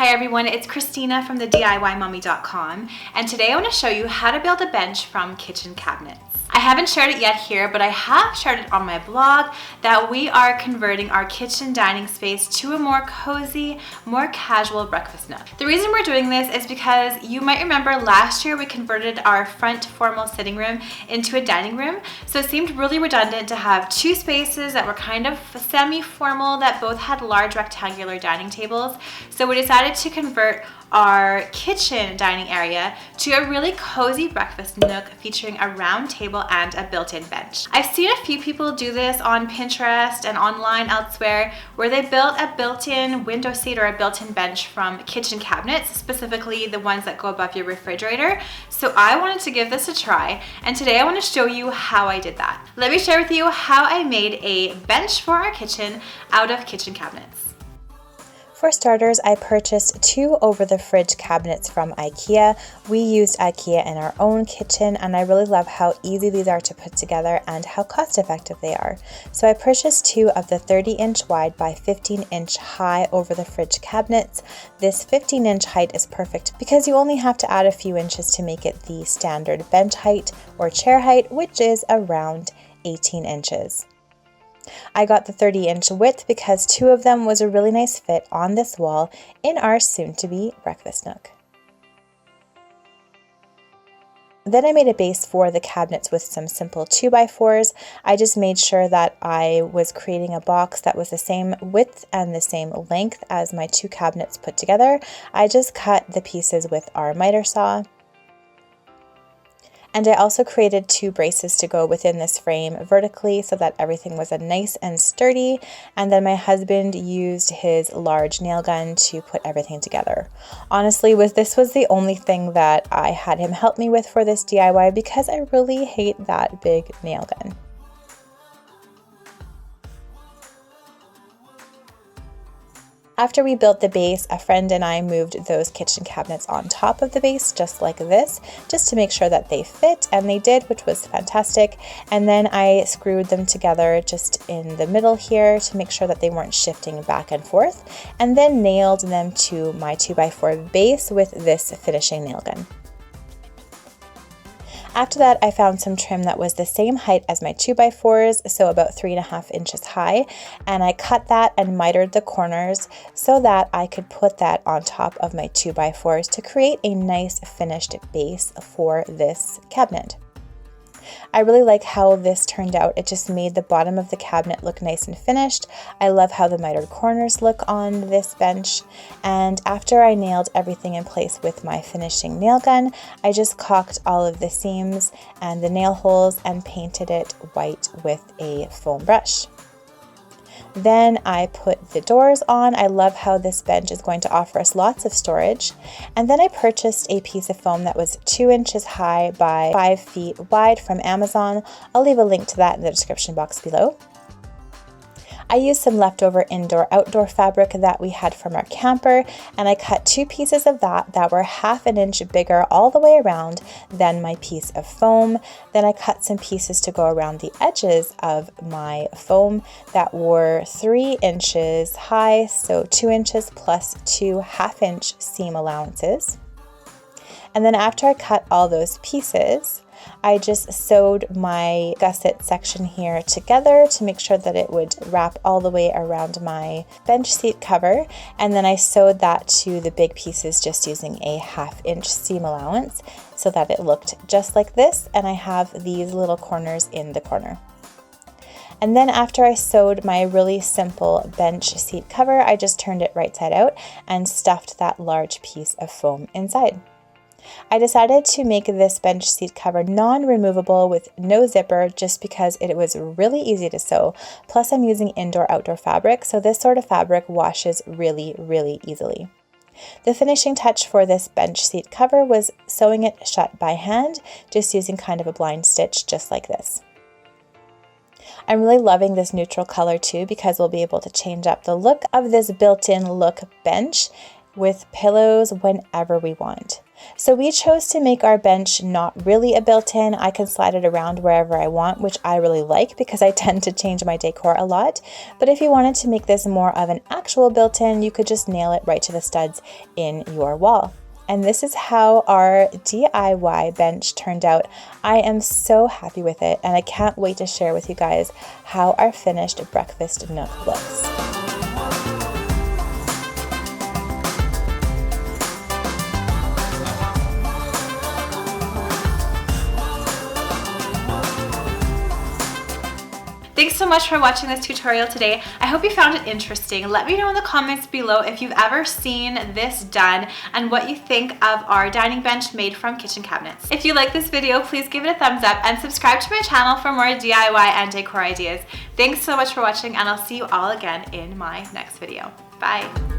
Hi everyone, it's Christina from the DIYmummy.com, and today I want to show you how to build a bench from kitchen cabinets. I haven't shared it yet here, but I have shared it on my blog that we are converting our kitchen dining space to a more cozy, more casual breakfast nook. The reason we're doing this is because you might remember last year we converted our front formal sitting room into a dining room, so it seemed really redundant to have two spaces that were kind of semi-formal that both had large rectangular dining tables. So we decided to convert our kitchen dining area to a really cozy breakfast nook featuring a round table and a built-in bench. I've seen a few people do this on Pinterest and online elsewhere where they built a built-in window seat or a built-in bench from kitchen cabinets, specifically the ones that go above your refrigerator. So I wanted to give this a try, and today I want to show you how I did that. Let me share with you how I made a bench for our kitchen out of kitchen cabinets. For starters, I purchased two over-the-fridge cabinets from IKEA. We used IKEA in our own kitchen, and I really love how easy these are to put together and how cost-effective they are. So I purchased two of the 30-inch wide by 15-inch high over-the-fridge cabinets. This 15-inch height is perfect because you only have to add a few inches to make it the standard bench height or chair height, which is around 18 inches. I got the 30-inch width because two of them was a really nice fit on this wall in our soon-to-be breakfast nook. Then I made a base for the cabinets with some simple 2x4s. I just made sure that I was creating a box that was the same width and the same length as my two cabinets put together. I just cut the pieces with our miter saw. And I also created two braces to go within this frame vertically so that everything was nice and sturdy. And then my husband used his large nail gun to put everything together. Honestly, this was the only thing that I had him help me with for this DIY because I really hate that big nail gun. After we built the base, a friend and I moved those kitchen cabinets on top of the base, just like this, just to make sure that they fit, and they did, which was fantastic. And then I screwed them together just in the middle here to make sure that they weren't shifting back and forth, and then nailed them to my 2x4 base with this finishing nail gun. After that, I found some trim that was the same height as my 2x4s, so about 3.5 inches high, and I cut that and mitered the corners so that I could put that on top of my 2x4s to create a nice finished base for this cabinet. I really like how this turned out. It just made the bottom of the cabinet look nice and finished. I love how the mitered corners look on this bench. And after I nailed everything in place with my finishing nail gun, I just caulked all of the seams and the nail holes and painted it white with a foam brush. Then I put the doors on. I love how this bench is going to offer us lots of storage. And then I purchased a piece of foam that was 2 inches high by 5 feet wide from Amazon. I'll leave a link to that in the description box below. I used some leftover indoor-outdoor fabric that we had from our camper, and I cut two pieces of that were 1/2 inch bigger all the way around than my piece of foam. Then I cut some pieces to go around the edges of my foam that were 3 inches high, so 2 inches plus 2 1/2-inch seam allowances. And then after I cut all those pieces, I just sewed my gusset section here together to make sure that it would wrap all the way around my bench seat cover, and then I sewed that to the big pieces just using a 1/2-inch seam allowance so that it looked just like this, and I have these little corners in the corner. And then after I sewed my really simple bench seat cover, I just turned it right side out and stuffed that large piece of foam inside. I decided to make this bench seat cover non-removable with no zipper just because it was really easy to sew. Plus I'm using indoor-outdoor fabric, so this sort of fabric washes really, really easily. The finishing touch for this bench seat cover was sewing it shut by hand, just using kind of a blind stitch just like this. I'm really loving this neutral color too because we'll be able to change up the look of this built-in look bench with pillows whenever we want. So we chose to make our bench not really a built-in. I can slide it around wherever I want, which I really like because I tend to change my decor a lot. But if you wanted to make this more of an actual built-in, you could just nail it right to the studs in your wall. And this is how our DIY bench turned out. I am so happy with it, and I can't wait to share with you guys how our finished breakfast nook looks. Thanks so much for watching this tutorial today. I hope you found it interesting. Let me know in the comments below if you've ever seen this done and what you think of our dining bench made from kitchen cabinets. If you like this video, please give it a thumbs up and subscribe to my channel for more DIY and decor ideas. Thanks so much for watching, and I'll see you all again in my next video. Bye.